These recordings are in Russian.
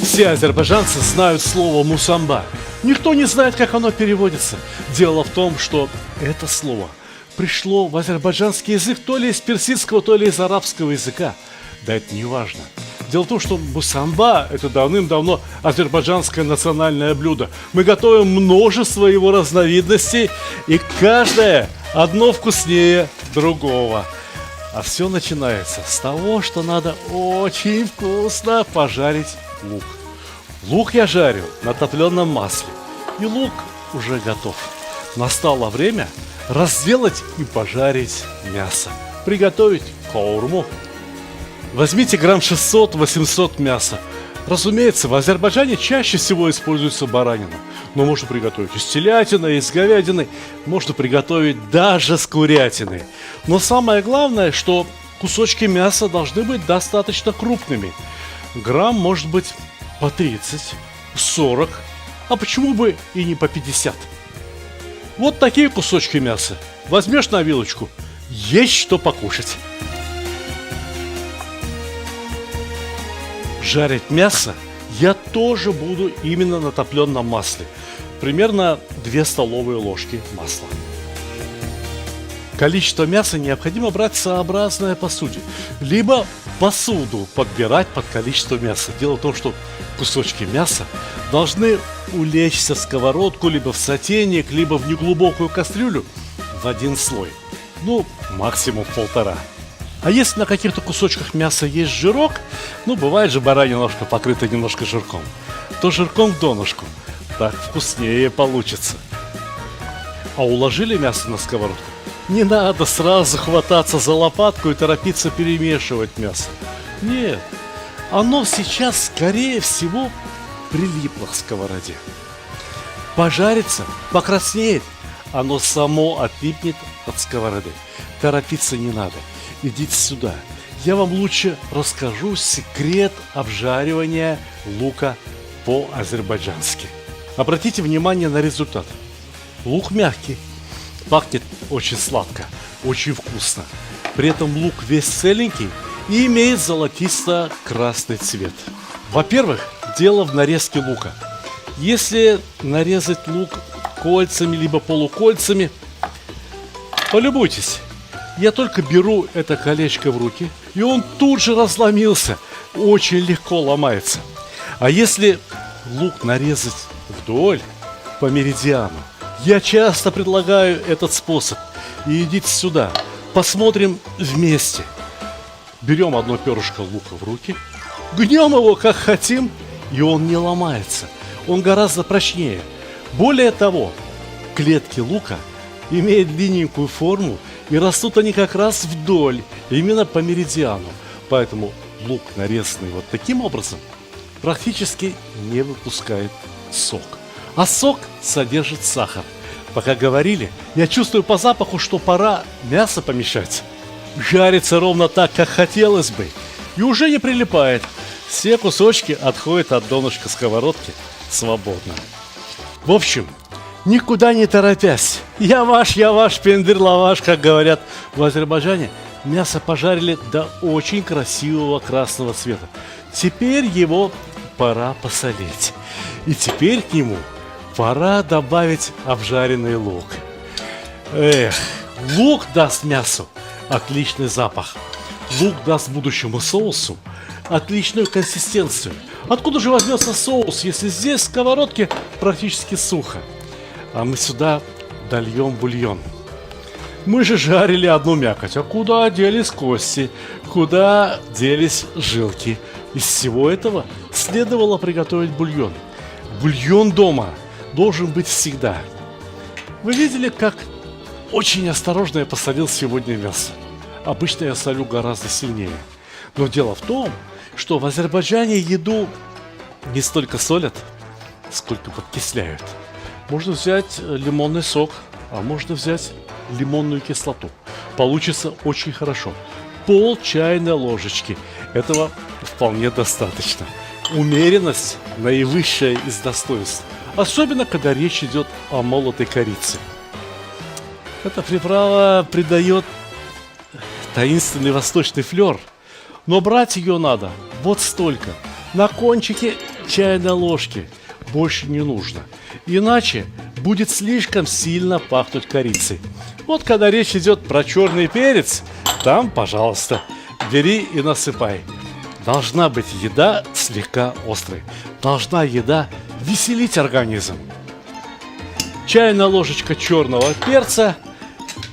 Все азербайджанцы знают слово «мусамба». Никто не знает, как оно переводится. Дело в том, что это слово пришло в азербайджанский язык то ли из персидского, то ли из арабского языка. Да это не важно. Дело в том, что мусамба – это давным-давно азербайджанское национальное блюдо. Мы готовим множество его разновидностей, и каждое одно вкуснее другого. А все начинается с того, что надо очень вкусно пожарить лук. Лук я жарю на топленом масле, и лук уже готов. Настало время разделать и пожарить мясо, приготовить каурму. Возьмите грамм 600-800 мяса. Разумеется, в Азербайджане чаще всего используется баранина, но можно приготовить из телятины, из говядины, можно приготовить даже с курятиной. Но самое главное, что кусочки мяса должны быть достаточно крупными. Грамм может быть по 30, 40, а почему бы и не по 50. Вот такие кусочки мяса. Возьмешь на вилочку, есть что покушать. Жарить мясо я тоже буду именно на топленом масле. Примерно 2 столовые ложки масла. Количество мяса необходимо брать сообразное посуде, либо посуду подбирать под количество мяса. Дело в том, что кусочки мяса должны улечься в сковородку, либо в сотейник, либо в неглубокую кастрюлю в один слой. Ну, максимум 1,5. А если на каких-то кусочках мяса есть жирок, ну, бывает же баранья ножка покрыта немножко жирком, то жирком в донышку. Так вкуснее получится. А уложили мясо на сковородку? Не надо сразу хвататься за лопатку и торопиться перемешивать мясо. Нет, оно сейчас, скорее всего, прилипло к сковороде. Пожарится, покраснеет, оно само отлипнет от сковороды. Торопиться не надо. Идите сюда. Я вам лучше расскажу секрет обжаривания лука по-азербайджански. Обратите внимание на результат. Лук мягкий, пахнет очень сладко, очень вкусно. При этом лук весь целенький и имеет золотисто-красный цвет. Во-первых, дело в нарезке лука. Если нарезать лук кольцами либо полукольцами, полюбуйтесь. Я только беру это колечко в руки, и он тут же разломился, очень легко ломается. А если лук нарезать вдоль, по меридиану, я часто предлагаю этот способ. И идите сюда, посмотрим вместе. Берем одно перышко лука в руки, гнем его как хотим, и он не ломается. Он гораздо прочнее. Более того, клетки лука имеют длинненькую форму, и растут они как раз вдоль, именно по меридиану. Поэтому лук, нарезанный вот таким образом, практически не выпускает сок. А сок содержит сахар. Пока говорили, я чувствую по запаху, что пора мясо помешать. Жарится ровно так, как хотелось бы, и уже не прилипает. Все кусочки отходят от донышка сковородки свободно. В общем, никуда не торопясь. Я ваш, пендыр-лаваш, как говорят в Азербайджане. Мясо пожарили до очень красивого красного цвета. Теперь его пора посолить. И теперь к нему пора добавить обжаренный лук. Эх, лук даст мясу отличный запах. Лук даст будущему соусу отличную консистенцию. Откуда же возьмется соус, если здесь в сковородке практически сухо? А мы сюда дольем бульон. Мы же жарили одну мякоть, а куда делись кости, куда делись жилки? Из всего этого следовало приготовить бульон. Бульон дома должен быть всегда. Вы видели, как очень осторожно я посолил сегодня мясо? Обычно я солю гораздо сильнее. Но дело в том, что в Азербайджане еду не столько солят, сколько подкисляют. Можно взять лимонный сок, а можно взять лимонную кислоту. Получится очень хорошо. Пол чайной ложечки. Этого вполне достаточно. Умеренность – наивысшее из достоинств. Особенно, когда речь идет о молотой корице. Эта приправа придает таинственный восточный флер. Но брать ее надо вот столько, на кончике чайной ложки, больше не нужно. Иначе будет слишком сильно пахнуть корицей. Вот когда речь идет про черный перец, там, пожалуйста, бери и насыпай. Должна быть еда слегка острой. Должна еда веселить организм. Чайная ложечка черного перца.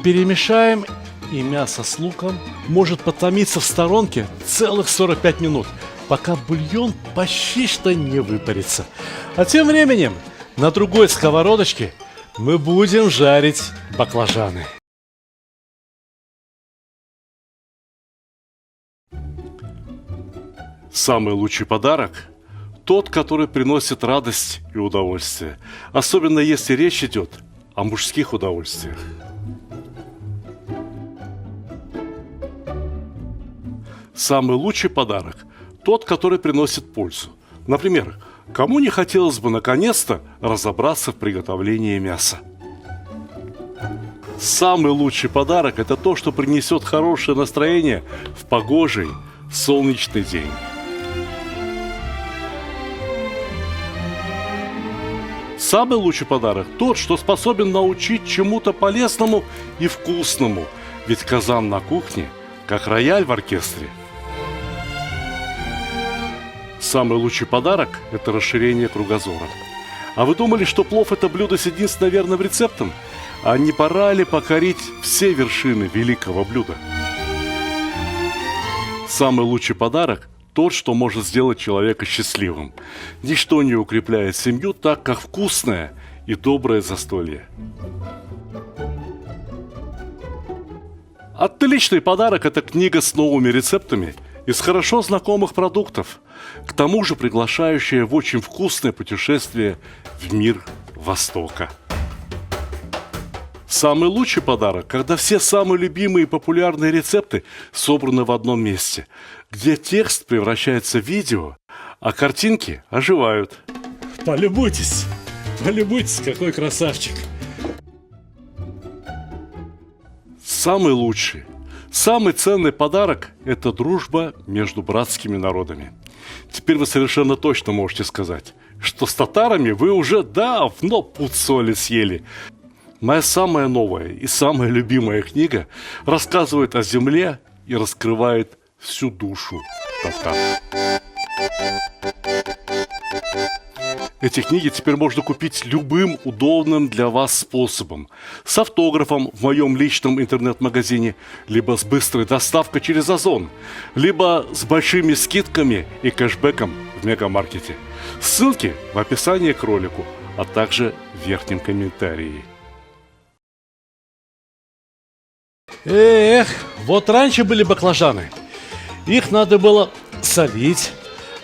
Перемешаем, и мясо с луком может потомиться в сторонке целых 45 минут, пока бульон почти что не выпарится. А тем временем на другой сковородочке мы будем жарить баклажаны. Самый лучший подарок – тот, который приносит радость и удовольствие, особенно если речь идет о мужских удовольствиях. Самый лучший подарок – тот, который приносит пользу. Например, кому не хотелось бы наконец-то разобраться в приготовлении мяса? Самый лучший подарок – это то, что принесет хорошее настроение в погожий, солнечный день. Самый лучший подарок – тот, что способен научить чему-то полезному и вкусному, ведь казан на кухне, как рояль в оркестре. Самый лучший подарок – это расширение кругозора. А вы думали, что плов – это блюдо с единственно верным рецептом? А не пора ли покорить все вершины великого блюда? Самый лучший подарок – тот, что может сделать человека счастливым. Ничто не укрепляет семью так, как вкусное и доброе застолье. Отличный подарок – это книга с новыми рецептами из хорошо знакомых продуктов, к тому же приглашающая в очень вкусное путешествие в мир Востока. Самый лучший подарок, когда все самые любимые и популярные рецепты собраны в одном месте, где текст превращается в видео, а картинки оживают. Полюбуйтесь, какой красавчик. Самый лучший, самый ценный подарок – это дружба между братскими народами. Теперь вы совершенно точно можете сказать, что с татарами вы уже давно пуд соли съели. Моя самая новая и самая любимая книга рассказывает о земле и раскрывает всю душу татар. Эти книги теперь можно купить любым удобным для вас способом. С автографом в моем личном интернет-магазине, либо с быстрой доставкой через Озон, либо с большими скидками и кэшбэком в мегамаркете. Ссылки в описании к ролику, а также в верхнем комментарии. Эх, вот раньше были баклажаны. Их надо было солить,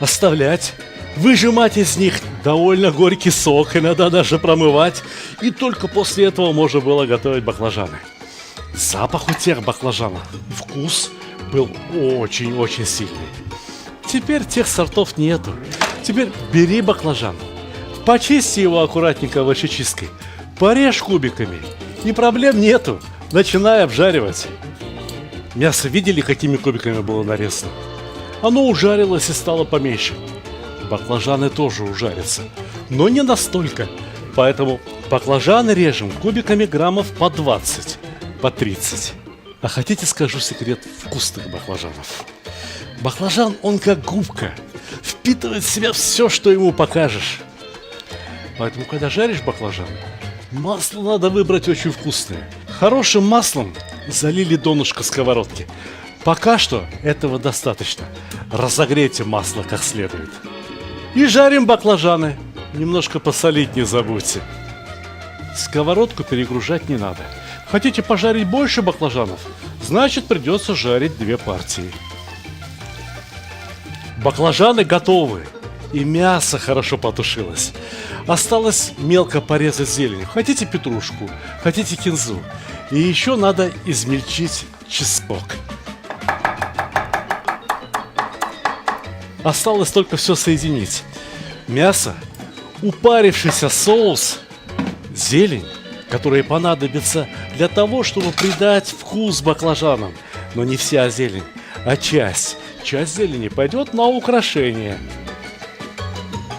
оставлять, выжимать из них довольно горький сок, иногда даже промывать. И только после этого можно было готовить баклажаны. Запах у тех баклажанов, вкус был очень-очень сильный. Теперь тех сортов нету. Теперь бери баклажан, почисти его аккуратненько овощечисткой, порежь кубиками, и проблем нету. Начинай обжаривать. Мясо видели, какими кубиками было нарезано? Оно ужарилось и стало поменьше. Баклажаны тоже ужарятся, но не настолько. Поэтому баклажаны режем кубиками граммов по 20, по 30. А хотите, скажу секрет вкусных баклажанов? Баклажан, он как губка, впитывает в себя все, что ему покажешь. Поэтому, когда жаришь баклажан, масло надо выбрать очень вкусное. Хорошим маслом залили донышко сковородки. Пока что этого достаточно. Разогрейте масло как следует. И жарим баклажаны. Немножко посолить не забудьте. Сковородку перегружать не надо. Хотите пожарить больше баклажанов? Значит, придется жарить 2 партии. Баклажаны готовы. И мясо хорошо потушилось. Осталось мелко порезать зелень. Хотите петрушку, хотите кинзу. И еще надо измельчить чеснок. Осталось только все соединить. Мясо, упарившийся соус, зелень, которая понадобится для того, чтобы придать вкус баклажанам. Но не вся зелень, а часть. часть зелени пойдет на украшение.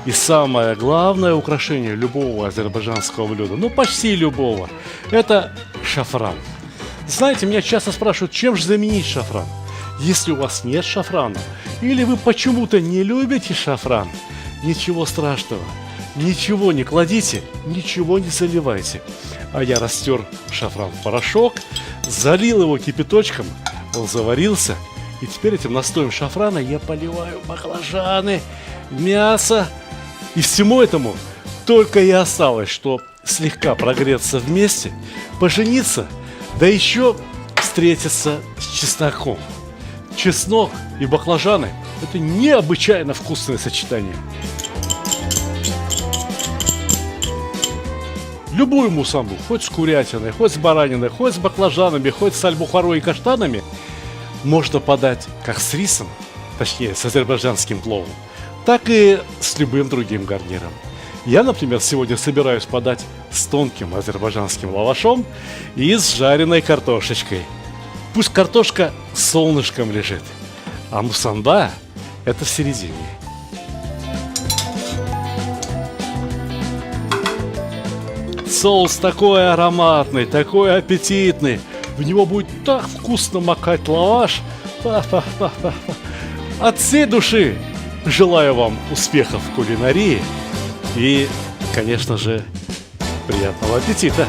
И самое главное украшение любого азербайджанского блюда, ну почти любого, это шафран. Знаете, меня часто спрашивают, чем же заменить шафран? Если у вас нет шафрана, или вы почему-то не любите шафран, ничего страшного, ничего не кладите, ничего не заливайте. А я растер шафран в порошок, залил его кипяточком, он заварился, и теперь этим настоем шафрана я поливаю баклажаны, мясо, и всему этому только и осталось, что слегка прогреться вместе, пожениться, да еще встретиться с чесноком. Чеснок и баклажаны – это необычайно вкусное сочетание. Любую мусамбу, хоть с курятиной, хоть с бараниной, хоть с баклажанами, хоть с альбухарой и каштанами, можно подать как с рисом, точнее с азербайджанским пловом, так и с любым другим гарниром. Я, например, сегодня собираюсь подать с тонким азербайджанским лавашом и с жареной картошечкой. Пусть картошка солнышком лежит, а мусамба – это в середине. Соус такой ароматный, такой аппетитный. В него будет так вкусно макать лаваш. От всей души желаю вам успехов в кулинарии и, конечно же, приятного аппетита!